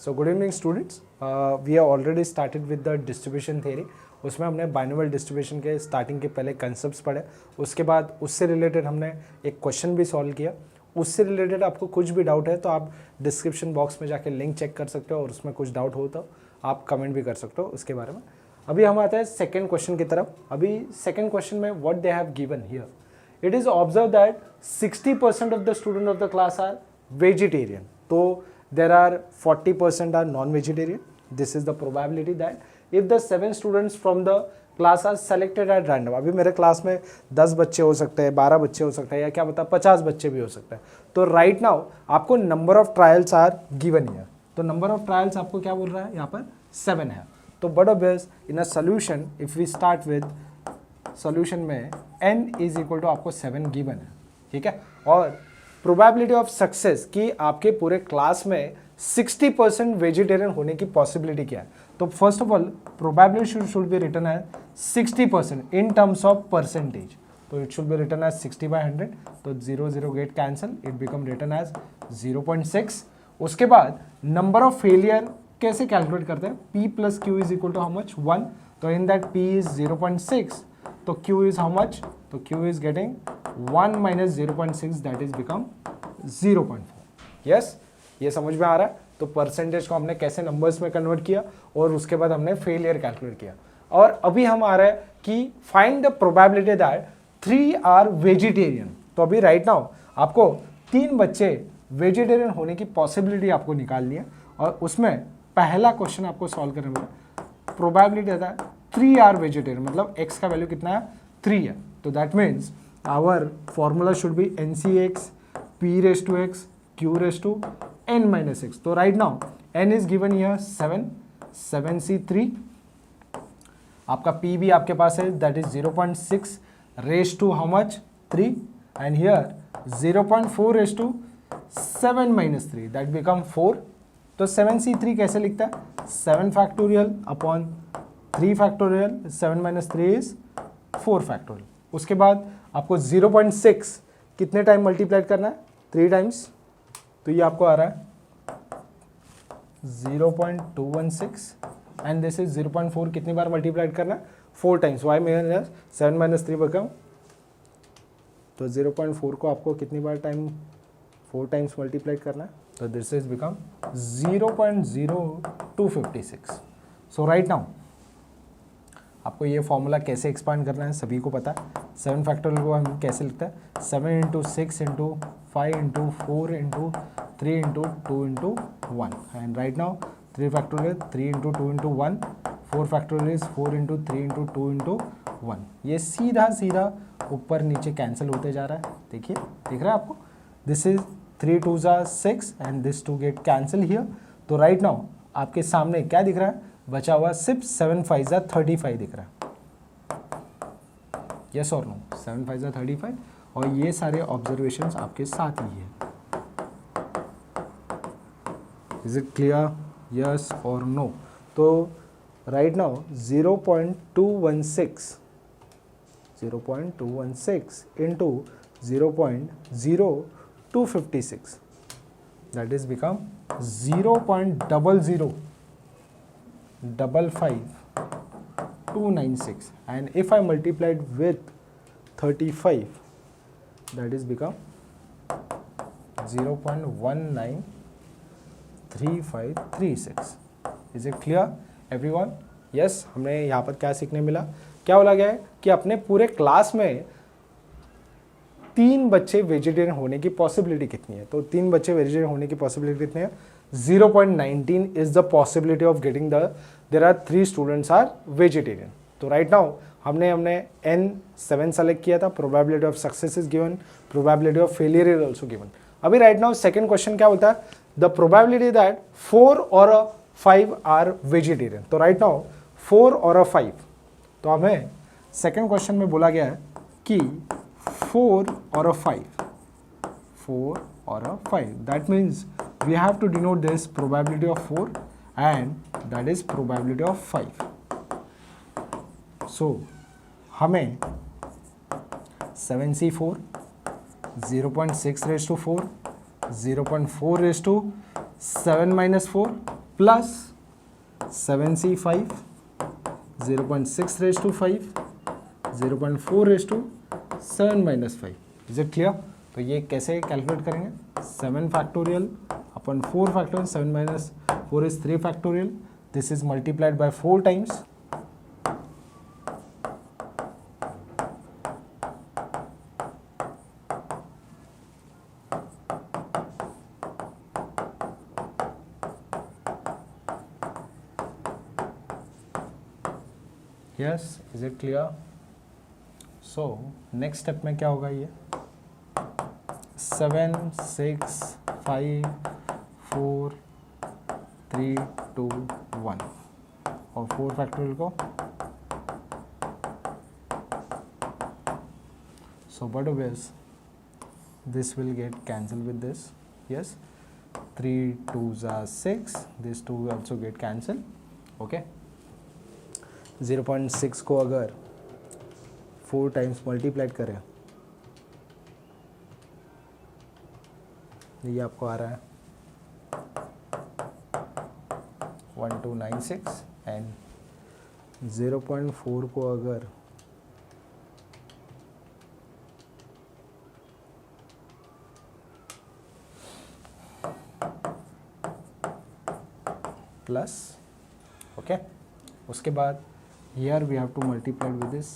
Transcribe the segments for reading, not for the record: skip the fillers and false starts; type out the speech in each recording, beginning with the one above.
So good evening students, we are already started with the distribution theory. उसमें हमने binomial distribution के starting के पहले कंसेप्ट्स पढ़े, उसके बाद उससे रिलेटेड हमने एक क्वेश्चन भी सॉल्व किया। उससे रिलेटेड आपको कुछ भी डाउट है तो आप डिस्क्रिप्शन बॉक्स में जाके लिंक चेक कर सकते हो, और उसमें कुछ डाउट हो तो आप कमेंट भी कर सकते हो उसके बारे में। अभी हम आते हैं सेकेंड क्वेश्चन की तरफ। अभी सेकेंड क्वेश्चन में what they have given here, it is observe that 60% of the student of the class are vegetarian, तो there are 40% are non-vegetarian. This is the probability that if the 7 students from the class are selected at random, अभी मेरे class में 10 बच्चे हो सकते हैं, 12 बच्चे हो सकते हैं, या क्या पता 50 बच्चे भी हो सकते हैं। तो राइट नाउ आपको number of trials are given here, तो नंबर ऑफ ट्रायल्स आपको क्या बोल रहा है यहाँ पर 7 है। तो but obvious in a solution if we start with solution में n इज इक्वल टू आपको 7 गिवन है, ठीक है। और प्रोबेबिलिटी ऑफ सक्सेस कि आपके पूरे क्लास में 60% वेजिटेरियन होने की पॉसिबिलिटी क्या है। तो first of all probability should be written as 60% in terms of percentage, तो it should be written as 60/100, तो 0 get cancel, it become written as 0.6। उसके बाद नंबर ऑफ फेलियर कैसे कैलकुलेट करते हैं, p plus q is equal to how much 1, तो in that p is 0.6, तो q is how much, तो q is getting 1 minus 0.6 that is become 0.4। Yes, ये समझ में आ रहा है। तो परसेंटेज को हमने कैसे नंबर्स में कन्वर्ट किया, और उसके बाद हमने फेलियर कैलकुलेट किया। और अभी हम आ रहे हैं कि find the probability that 3 are vegetarian. तो अभी राइट नाउ आपको 3 बच्चे वेजिटेरियन होने की पॉसिबिलिटी आपको निकालनी है, और उसमें पहला क्वेश्चन आपको सॉल्व करने में प्रोबेबिलिटी आता है 3 आर वेजिटेरियन, मतलब x का वैल्यू कितना है 3 है। तो that means our formula should be NCX p raised to x q raised to n minus x। तो right now n is given here 7c3, आपका p भी आपके पास है that is 0.6 raised to how much 3, and here 0.4 raised to 7 minus 3 that become 4। तो 7c3 कैसे लिखता है, 7 factorial upon 3 factorial, 7 minus 3 is 4 factorial. उसके बाद आपको 0.6 कितने टाइम मल्टीप्लाई करना है, 3 टाइम्स, तो ये आपको आ रहा है 0.216, एंड दिस इज 0.4 कितनी बार मल्टीप्लाई करना है, 4 times. Y minus 7 minus 3 become, तो 0.4 को आपको कितनी बार टाइम 4 टाइम्स मल्टीप्लाई करना है, तो this is become 0.0256। So right now आपको ये फॉर्मूला कैसे एक्सपांड करना है सभी को पता है। 7 फैक्टोरियल को हम कैसे लिखते हैं, 7 into 6 into 5 into 4 into 3 into 2 into 1, and right now 3 factorial 3 into 2 into 1, 4 factorial 4 into 3 into 2 into 1। ये सीधा सीधा ऊपर नीचे कैंसिल होते जा रहा है, देखिए दिख रहा है आपको, this is 3 2s are 6 and this 2 get cancel here. तो राइट नाउ आपके सामने क्या दिख रहा है, बचा हुआ सिर्फ 7 5s are 35 दिख रहा है, यस और नो, 7 5s are 35, और ये सारे ऑब्जर्वेशंस आपके साथ ही है। इज इट क्लियर, यस और नो। तो right now 0.216 into 0.0256 that is become 0.00555296, and if I multiplied with 35 that is become 0.193536। Is it clear everyone? Yes, हमने यहाँ पर क्या सीखने मिला, क्या बोला गया है कि अपने पूरे क्लास में 3 बच्चे वेजिटेरियन होने की पॉसिबिलिटी कितनी है। तो 3 बच्चे वेजिटेरियन होने की पॉसिबिलिटी कितनी है, 0.19 is the possibility of getting the, there are 3 students are vegetarian. तो राइट नाउ हमने n 7 सेलेक्ट किया था, probability of success is given, probability of failure is also given. अभी राइट नाउ सेकंड क्वेश्चन क्या होता है, द प्रोबेबिलिटी दैट 4 और 5 आर वेजिटेरियन। तो राइट नाउ 4 और 5, तो हमें सेकंड क्वेश्चन में बोला गया है कि 4 or 5, 4 or 5, that means we have to denote this probability of 4 and that is probability of 5. So हमें 7c4, 0.6 raised to 4, 0.4 raised to 7 minus 4, plus 7C5 0.6 raise to 5 0.4 raise to 7 - 5. Is it clear? तो ये कैसे calculate करेंगे? 7 factorial अपन 4 factorial, 7 - 4 is 3 factorial. This is multiplied by 4 times. Yes, is it clear? So next step में क्या होगा? ये 7 6 5 4 3 2 1 और 4 फैक्टोरियल को. So but obvious this will get cancelled with this. Yes, 3 2s are 6. This 2 also get cancelled. Okay. 0.6 को अगर 4 times multiplied करें, ये आपको आ रहा है 1296. एंड 0.4 को अगर प्लस, ओके, उसके बाद here we have to multiply with this.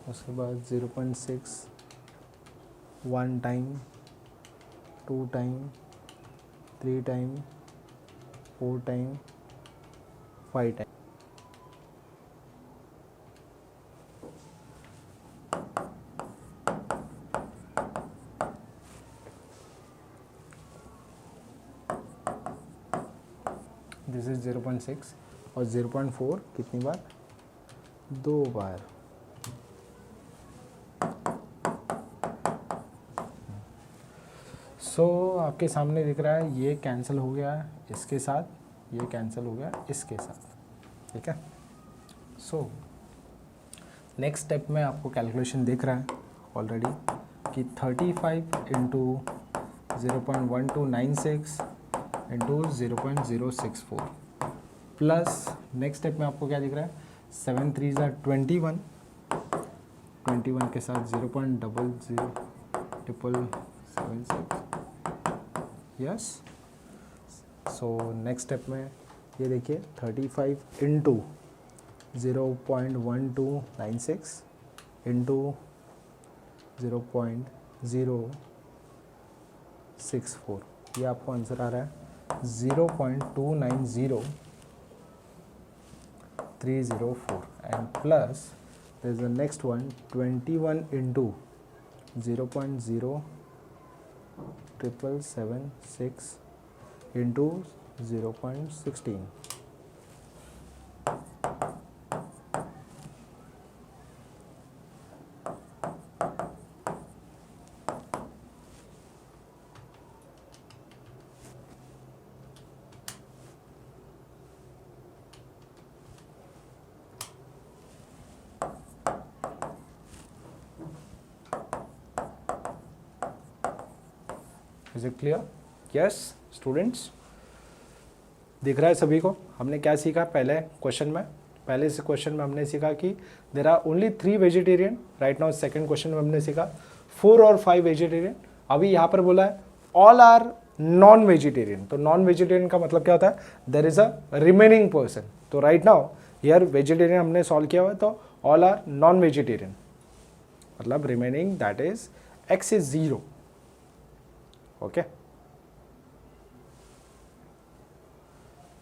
उसके बाद 0.6 1 time, 2 time, 3 time, 4 time, 5 time. This is 0.6 और 0.4 कितनी बार? 2 बार. सो आपके सामने दिख रहा है ये कैंसिल हो गया है इसके साथ, ये कैंसिल हो गया इसके साथ. ठीक है. सो नेक्स्ट स्टेप में आपको कैलकुलेशन दिख रहा है ऑलरेडी कि 35 into 0.1296 into 0.064 plus next step में आपको क्या दिख रहा है? 7 3s are 21 के साथ 0.000076. यस. सो नेक्स्ट स्टेप में ये देखिए 35 इंटू 0.1296 इंटू 0.064. ये आपको आंसर आ रहा है 0.290304. And plus there is the next one 21 into 0.0776 into 0.16. Is it clear? Yes students, दिख रहा है सभी को? हमने क्या सीखा पहले क्वेश्चन में? पहले से क्वेश्चन में हमने सीखा कि there are only 3 vegetarian. Right now second question में हमने सीखा 4 और 5 वेजिटेरियन. अभी यहाँ पर बोला है ऑल आर नॉन वेजिटेरियन. तो नॉन वेजिटेरियन का मतलब क्या होता है? देर इज अ रिमेनिंग पर्सन. तो राइट नाउ हियर वेजिटेरियन हमने सॉल्व किया हुआ है, तो ऑल आर नॉन वेजिटेरियन मतलब remaining that is x is 0. Okay,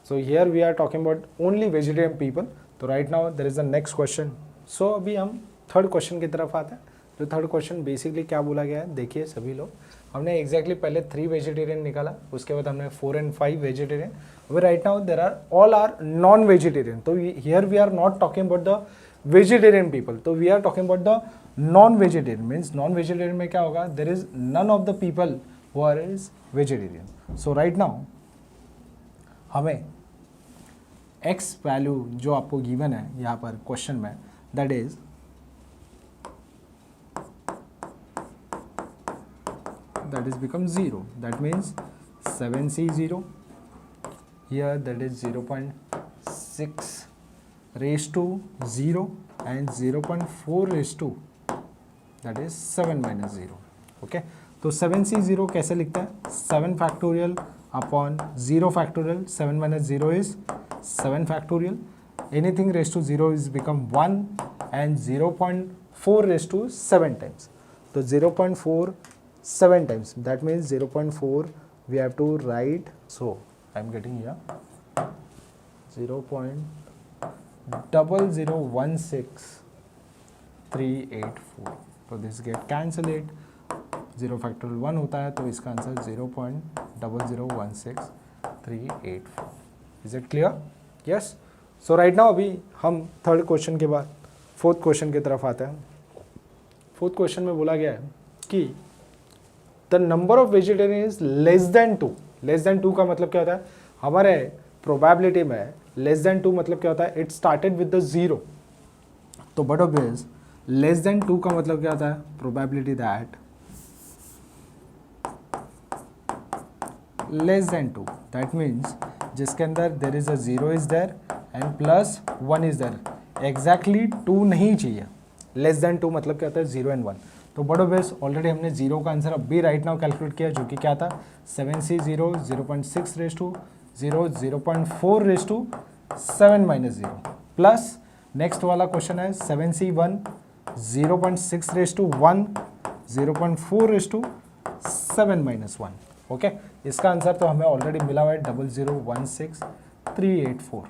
so here we are talking about only vegetarian people. तो right now there is the next question. So अभी हम third question की तरफ आते हैं. जो थर्ड क्वेश्चन बेसिकली क्या बोला गया है देखिए सभी लोग. हमने एग्जैक्टली पहले 3 वेजिटेरियन निकाला, उसके बाद हमने 4 and 5 वेजिटेरियन. अभी right now there are all are non vegetarian. तो here we are not talking about the vegetarian people, तो we are talking about the non vegetarian. Means non vegetarian में क्या होगा? There is none of the people who are is vegetarian. So right now हमें x value जो आपको given है यहाँ पर क्वेश्चन में, that is become 0. That means 7C0 here, that is 0.6 raised to 0 and 0.4 raised to, that is 7 minus 0. Okay, तो 7C0 कैसे लिखता है? 7 factorial upon 0 factorial. 7 minus 0 is 7 factorial. Anything raised to 0 is become 1 and 0.4 raised to 7 times. So 0.4 7 times, that means 0.4 we have to write. So I am getting here 0.0016384. तो this get cancelled. 0 factorial 1 होता है, तो इसका answer 0.0016384. Is it clear? Yes. So right now अभी हम third question के बाद fourth question की तरफ आते हैं. फोर्थ क्वेश्चन में बोला गया है कि the number of vegetarian is less than 2. Less than 2 का मतलब क्या होता है? हमारे प्रोबेबिलिटी में लेस देन 2 मतलब क्या होता है? It started with the 0. तो बट ऑब्वियस लेस देन 2 का मतलब क्या होता है? Probability that less than 2, that means जिसके अंदर there is a 0 is there and plus 1 is there. Exactly 2 नहीं चाहिए. लेस देन 2 मतलब क्या होता है? 0 and 1. तो बट ऑब्वियस ऑलरेडी हमने 0 का आंसर अभी राइट नाउ कैलकुलेट किया, जो कि क्या था? 7C0 0.6 raise to 0 0.4 raise to 7 minus 0 plus next वाला क्वेश्चन है 7C1 0.6 raise to 1 0.4 raise to 7 minus 1. Okay, इसका आंसर तो हमें ऑलरेडी मिला हुआ है 0016384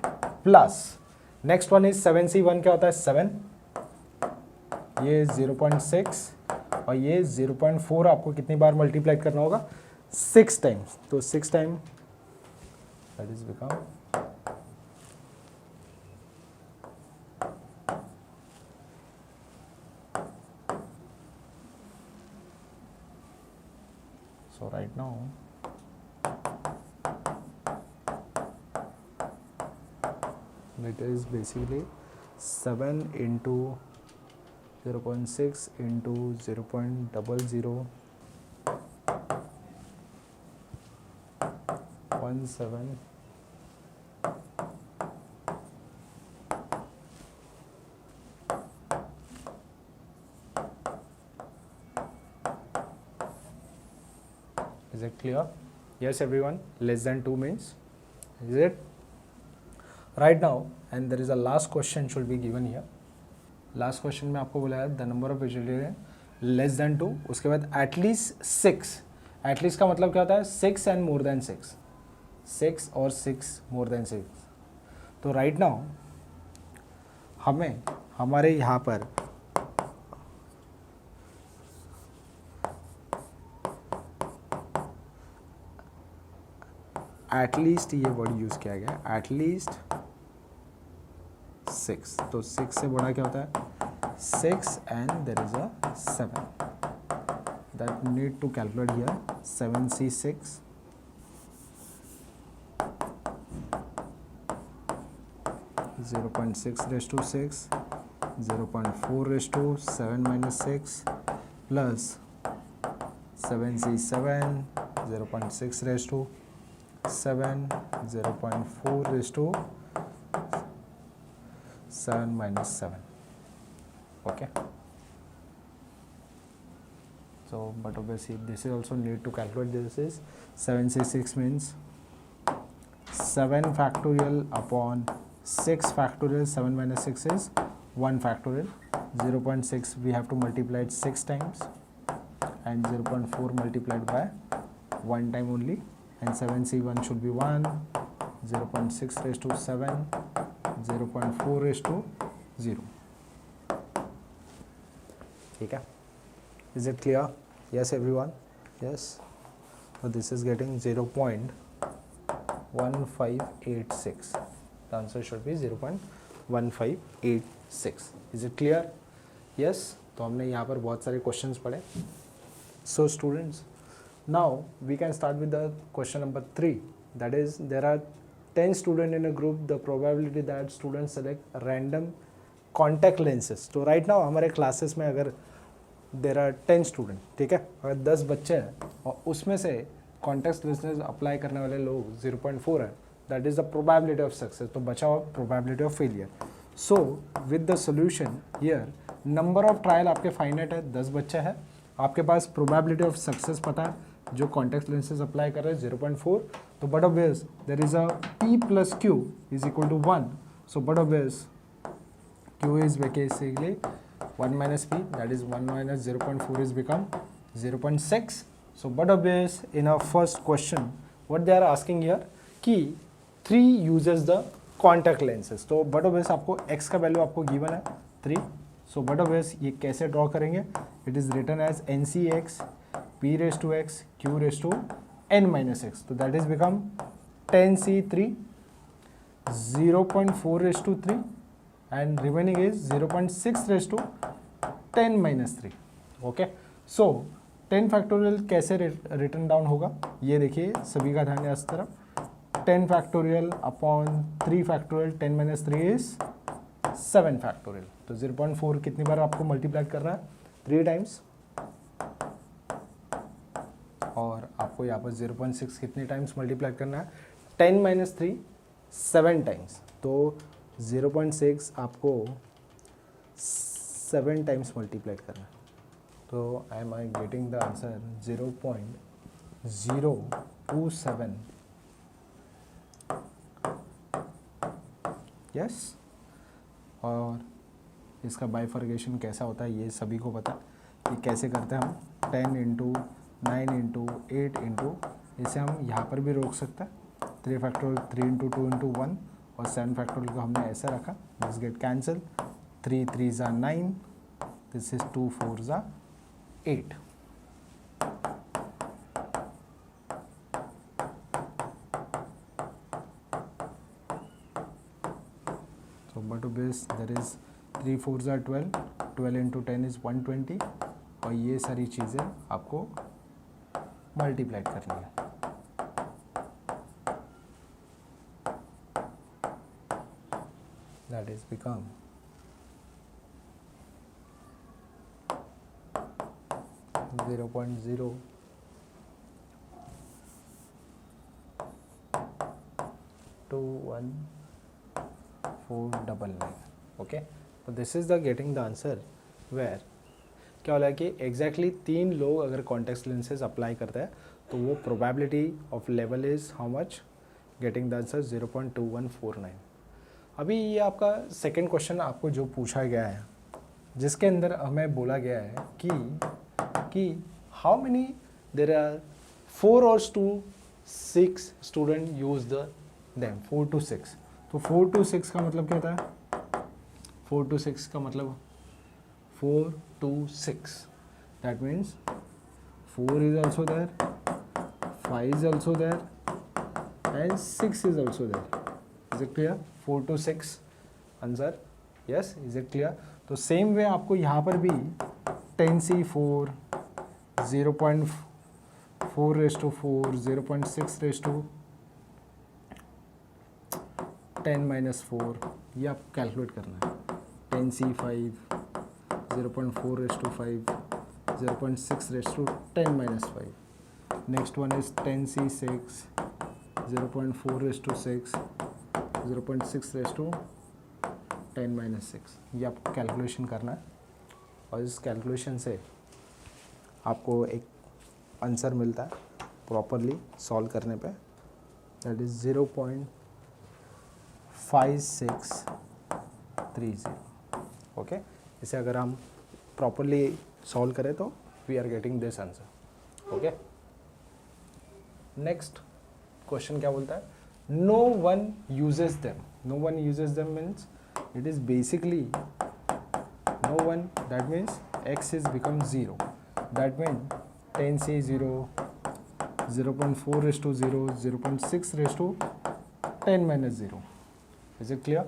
plus next one is 7C1 क्या होता है? 7, ये 0.6 और ये 0.4 आपको कितनी बार मल्टीप्लाई करना होगा? 6 टाइम्स. तो 6 time that is become so right now it is basically 7 into 0.6 into 0.0017. Is it clear? Yes, everyone. Less than 2 means, is it? Right now, and there is a last question should be given here. Last question में आपको बोला है the number of vegetarian less than 2, उसके बाद at least 6. At least का मतलब क्या होता है? 6 एंड मोर देन 6. 6 और 6 मोर देन 6. तो राइट नाउ हमें हमारे यहाँ पर एटलीस्ट ये वर्ड यूज किया गया, एटलीस्ट 6. तो 6 से बड़ा क्या होता है? 6 and there is a 7 that need to calculate here. 7C6 0.6 raised to 6 0.4 raised to 7 minus 6 plus 7C7 0.6 raised to 7 0.4 raised to 7 minus 7. Okay, so but obviously this is also need to calculate. This is 7C6 means 7 factorial upon 6 factorial. 7 minus 6 is 1 factorial. 0.6 we have to multiply it 6 times and 0.4 multiplied by 1 time only, and 7C1 should be 1. 0.6 raised to 7 0.4 raised to 0. ठीक है? Is it clear? Yes, everyone. Yes. So this is getting 0.1586. The answer should be 0.1586. Is it clear? Yes. तो हमने यहाँ पर बहुत सारे questions पढ़े. So students, Now we can start with the question number 3. That is, there are 10 students in a group. The probability that students select random contact lenses. तो right now हमारे classes में अगर there are 10 student, ठीक है, अगर 10 बच्चे हैं और उसमें से कॉन्टैक्ट लेंसेज अप्लाई करने वाले लोग 0.4 है, that is the probability of success. तो बचा हुआ probability of failure. So with the solution here, number of trial आपके फाइनाइट है, 10 बच्चे हैं, आपके पास प्रोबेबिलिटी ऑफ सक्सेस पता है जो कॉन्टैक्ट लेंसेज अप्लाई कर रहे हैं 0.4. तो but obvious there is a P plus Q is equal to 1. So but obvious Q is basically 1 minus P, that is 1 minus 0.4 is become 0.6. So but obvious in our first question what they are asking here कि 3 uses the contact lenses. तो but obvious आपको x का value आपको given है 3. So but obvious ये कैसे draw करेंगे? It is written as NCx P raised to x Q raised to n minus x. तो that is become 10C3 0.4 raised to 3 and remaining is 0.6 raised to 10 minus 3. Okay, so 10 factorial कैसे return down होगा ये देखिए, सभी का ध्यान है इस तरफ. 10 factorial upon 3 factorial, 10 minus 3 is 7 factorial. तो 0.4 कितनी बार आपको मल्टीप्लाई करना है? 3 टाइम्स. और आपको यहाँ पर 0.6 कितने टाइम्स मल्टीप्लाई करना है? 10 माइनस 3 7 टाइम्स. तो 0.6 आपको 7 टाइम्स मल्टीप्लाई करना है. तो I am getting the answer 0.027. Yes. और इसका बाइफर्केशन कैसा होता है ये सभी को पता है कि कैसे करते हैं हम. 10 इंटू 9 इंटू 8 इंटू, इसे हम यहाँ पर भी रोक सकते हैं. 3 फैक्टोरियल 3 इंटू 2 इंटू 1 और 7 फैक्टोरियल को हमने ऐसे रखा. This get cancel. 3 3 ज़ा 9, दिस इज 2 4 ज़ा 8. So but to base there is 3 4 ज़ा 12, 12 इंटू 10 इज 120. और ये सारी चीज़ें आपको मल्टीप्लाई करनी है. That is become 0.021499. Okay, so this is the getting the answer where क्या होला कि एग्जैक्टली 3 लोग अगर कॉन्टैक्ट लेंसेज अप्लाई करते हैं तो वो probability of level is how much? Getting the answer 0.2149. अभी ये आपका सेकंड क्वेश्चन आपको जो पूछा गया है जिसके अंदर हमें बोला गया है कि हाउ मेनी देर आर 4 और 6 student use the them 4 to 6. तो 4 to 6 का मतलब क्या होता है? 4 to 6 का मतलब 4 to 6. That means 4 is also there, 5 is also there, and 6 is also there. Is it clear? 4 to 6 answer. Yes, is it clear? तो सेम वे आपको यहाँ पर भी 10C4, 0.4 raised to 4, 0.6 raised to 10 minus 4 ये आपको calculate करना है. 10C5, 0.4 raised to 5, 0.6 raised to 10 minus 5. Next one is 10C6, 0.4 raised to 6, 0.6 raised to 10 minus 6. ये आपको कैलकुलेशन करना है और इस कैलकुलेशन से आपको एक आंसर मिलता है प्रॉपरली सॉल्व करने पे. That is 0.5630. ओके, इसे अगर हम प्रॉपरली सॉल्व करें तो we are getting this answer. Okay, next question क्या बोलता है? No one uses them. No one uses them means it is basically no one, that means x is become 0. That means 10C 0, 0.4 raised to 0, 0.6 raised to 10 minus 0. Is it clear?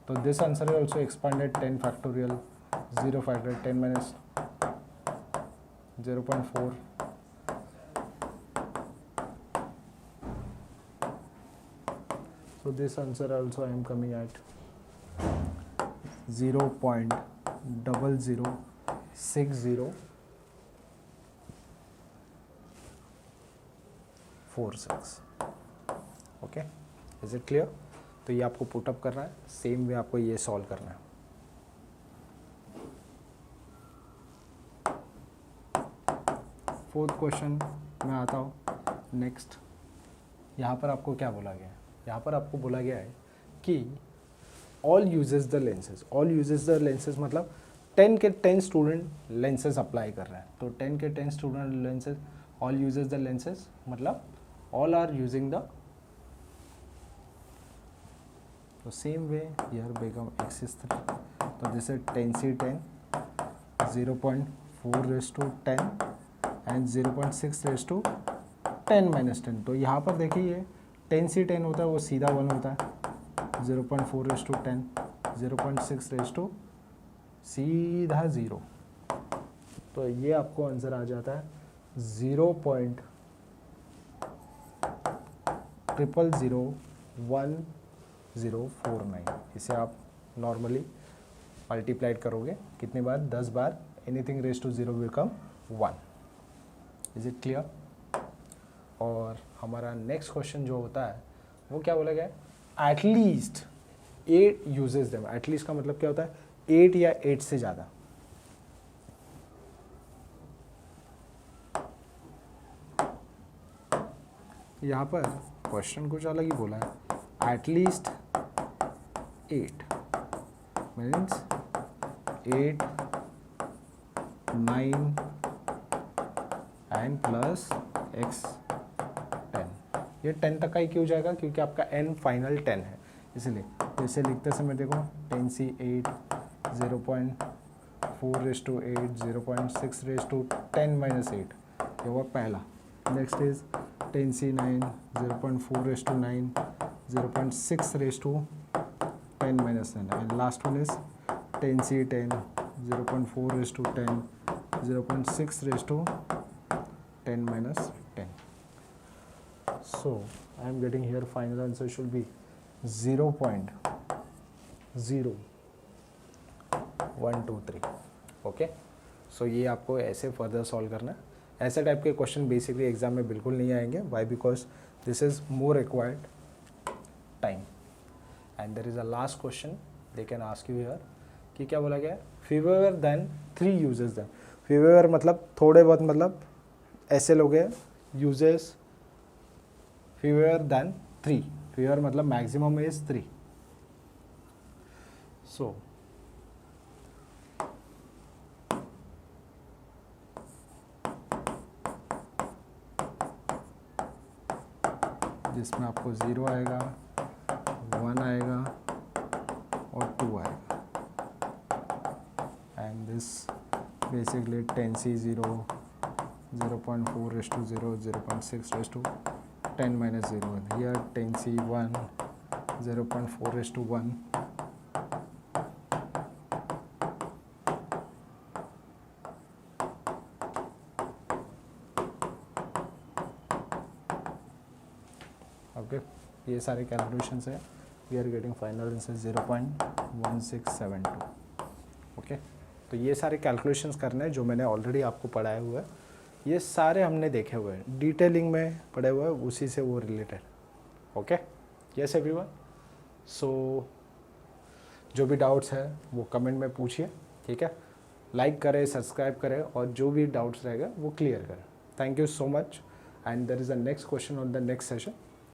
So this answer is also expanded 10 factorial, 0 factorial, 10 minus 0.4, So this answer also I am coming at 0.006046. Okay, is it clear? तो ये आपको put up करना है, same way आपको ये solve करना है. Fourth question में आता हूँ. नेक्स्ट, यहाँ पर आपको क्या बोला गया है? यहाँ पर आपको बोला गया है कि all uses the lenses. All uses the lenses मतलब 10 के 10 स्टूडेंट लेंसेज अप्लाई कर रहे हैं. तो 10 के 10 student lenses, all uses the lenses मतलब ऑल आर यूजिंग द. तो same way here become x is 3. तो this is 10c10, 0.4 raised to 10 and 0.6 raised to 10 minus 10. तो यहाँ पर देखिए ये 10c10 होता है वो सीधा 1 होता है, 0.4 raised to 10, 0.6 raised to सीधा 0. तो ये आपको आंसर आ जाता है 0.000149. इसे आप नॉर्मली मल्टीप्लाइड करोगे कितने बार? 10 बार. Anything raise to 0 become 1. Is it clear? और हमारा नेक्स्ट क्वेश्चन जो होता है वो क्या बोला गया है? At least 8 uses them. एटलीस्ट का मतलब क्या होता है? 8 या 8 से ज़्यादा. यहाँ पर क्वेश्चन कुछ अलग ही बोला है. At least 8 means 8, 9 and plus x 10. ये 10 तक का ही क्यों जाएगा? क्योंकि आपका n फाइनल 10 है, इसलिए. तो इसे लिखते समय देखो 10c8, 0.4 raised to 8, 0.6 raised to 10 minus 8. ये हुआ पहला. Next is 10c9, 0.4 raised to 9, 0.6 raised to 10 minus 10. And last one is 10c10, 0.4 raised to 10, 0.6 raised to 10 minus 10. So I am getting here final answer should be 0.0123. Okay, सो ये आपको ऐसे further solve करना है. ऐसे type के question basically exam में बिल्कुल नहीं आएंगे. Why? Because this is more required time. And there is a last question they can ask you here कि क्या बोला गया है? Fewer than 3 uses then. Fewer मतलब थोड़े बहुत, मतलब ऐसे लोग हैं यूजेस. Fewer than 3. फीवर मतलब मैक्सिमम इज 3. सो जिसमें आपको 0 आएगा, 1 आएगा और 2 आएगा. And this basically 10c0, 0.4 raised to 0, 0.6 raised to 10 minus 0. Here 10c1, 0.4 raised to 1. Okay, ये सारे कैलकुलेशंस है. We are getting final answer 0.1672. Okay, तो ये सारे कैलकुलेशंस करने हैं जो मैंने ऑलरेडी आपको पढ़ाए हुए हैं. ये सारे हमने देखे हुए हैं, डिटेलिंग में पढ़े हुए हैं, उसी से वो related. Okay, yes everyone. So जो भी डाउट्स है वो कमेंट में पूछिए, ठीक है. लाइक करें, सब्सक्राइब करें और जो भी डाउट्स रहेगा वो क्लियर करें. Thank you so much. And there is a next question on the next session.